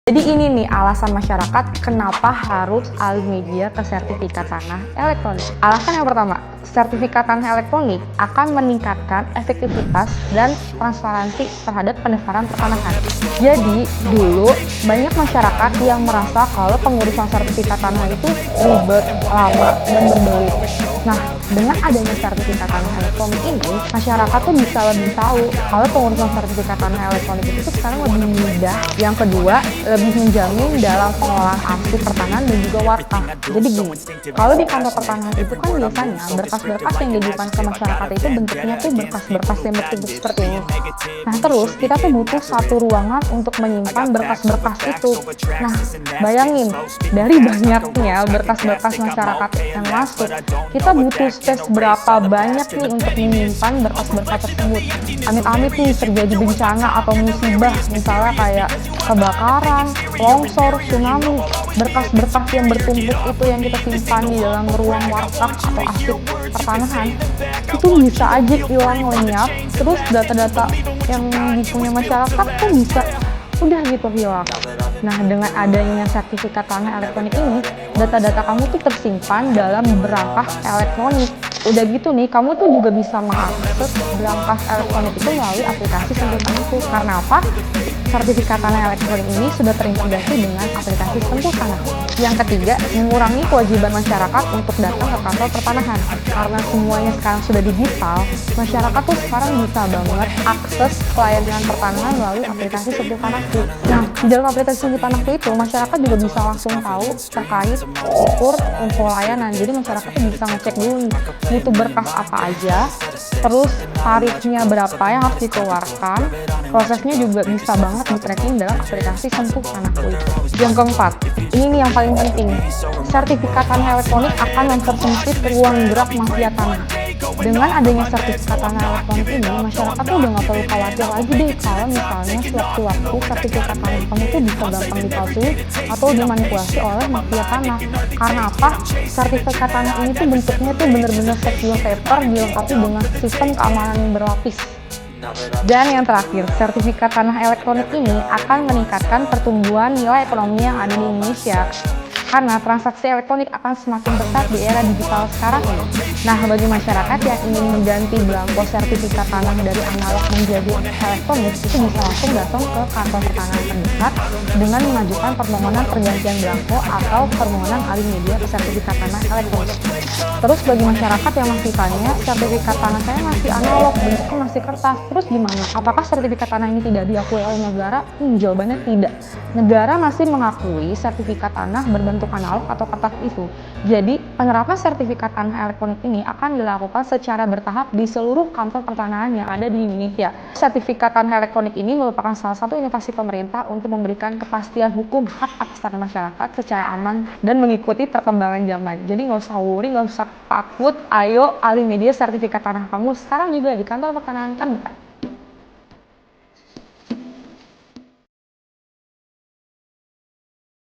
Jadi ini nih alasan masyarakat kenapa harus alih media ke sertifikat tanah elektronik. Alasan yang pertama, sertifikat tanah elektronik akan meningkatkan efektivitas dan transparansi terhadap pendaftaran pertanahan. Jadi dulu banyak masyarakat yang merasa kalau pengurusan sertifikat tanah itu ribet, lama, dan berbelit. Nah, dengan adanya sertifikat tanah elektronik ini, masyarakat tuh bisa lebih tahu kalau pengurusan sertifikat tanah elektronik itu sekarang lebih mudah. Yang kedua, lebih menjamin dalam pengelolaan arsip pertanahan dan juga warta. Jadi gini, kalau di kantor pertanahan itu kan biasanya berkas-berkas yang diajukan ke masyarakat itu bentuknya tuh berkas-berkas yang bertumpuk seperti ini. Nah terus kita tuh butuh satu ruangan untuk menyimpan berkas-berkas itu. Nah bayangin, dari banyaknya berkas-berkas masyarakat yang masuk, kita butuh space berapa banyak nih untuk menyimpan berkas-berkas tersebut. Amit-amit nih terjadi bencana atau musibah, misalnya kayak kebakaran, longsor, tsunami, berkas-berkas yang bertumpuk itu yang kita simpan di dalam ruang warteg atau arsip pertanahan itu bisa aja hilang lenyap, terus data-data yang dipunya masyarakat tuh bisa udah gitu hilang. Nah dengan adanya sertifikat tanah elektronik ini, data-data kamu tuh tersimpan dalam berangkas elektronik. Udah gitu nih, kamu tuh juga bisa mengakses berangkas elektronik itu melalui aplikasi Sentuh Tanahku. Karena apa? Sertifikat tanah elektronik ini sudah terintegrasi dengan aplikasi Sentuh Tanah. Yang ketiga, mengurangi kewajiban masyarakat untuk datang ke kantor pertanahan. Karena semuanya sekarang sudah digital, masyarakat tuh sekarang bisa banget akses pelayanan pertanahan melalui aplikasi Sentuh Tanahku. Nah, di dalam aplikasi Sentuh Tanahku itu, masyarakat juga bisa langsung tahu terkait ukur layanan. Jadi masyarakat tuh bisa ngecek dulu nih, butuh berkas apa aja, terus tarifnya berapa yang harus dikeluarkan, prosesnya juga bisa banget di-tracking dalam aplikasi Sentuh Tanahku itu. Yang keempat, ini nih yang paling penting, sertifikat tanah elektronik akan mempersempit ruang gerak mafia tanah. Dengan adanya sertifikat tanah elektronik ini, masyarakat tuh udah nggak perlu khawatir lagi deh kalau misalnya sewaktu-waktu sertifikat tanah kamu tuh bisa gampang dipalsuin atau dimanipulasi oleh mafia tanah. Karena apa? Sertifikat tanah ini tuh bentuknya tuh bener-bener secure paper dilengkapi dengan sistem keamanan yang berlapis. Dan yang terakhir, sertifikat tanah elektronik ini akan meningkatkan pertumbuhan nilai ekonomi yang ada di Indonesia. Karena transaksi elektronik akan semakin besar di era digital sekarang ini. Nah, bagi masyarakat yang ingin mengganti belangko sertifikat tanah dari analog menjadi elektronik, itu bisa langsung datang ke kantor pertanahan terdekat dengan mengajukan permohonan pergantian belangko atau permohonan alih media ke sertifikat tanah elektronik. Terus bagi masyarakat yang masih tanya, sertifikat tanah saya masih analog, bentuknya masih kertas, terus gimana? Apakah sertifikat tanah ini tidak diakui oleh negara? Jawabannya tidak. Negara masih mengakui sertifikat tanah berbentuk analog atau kertas itu. Jadi, penerapan sertifikat tanah elektronik ini akan dilakukan secara bertahap di seluruh kantor pertanahan yang ada di Indonesia. Sertifikat tanah elektronik ini merupakan salah satu inovasi pemerintah untuk memberikan kepastian hukum hak atas tanah masyarakat secara aman dan mengikuti perkembangan zaman. Jadi nggak usah worry, nggak usah takut, ayo alih media sertifikat tanah kamu sekarang juga di kantor pertanahan terdekat.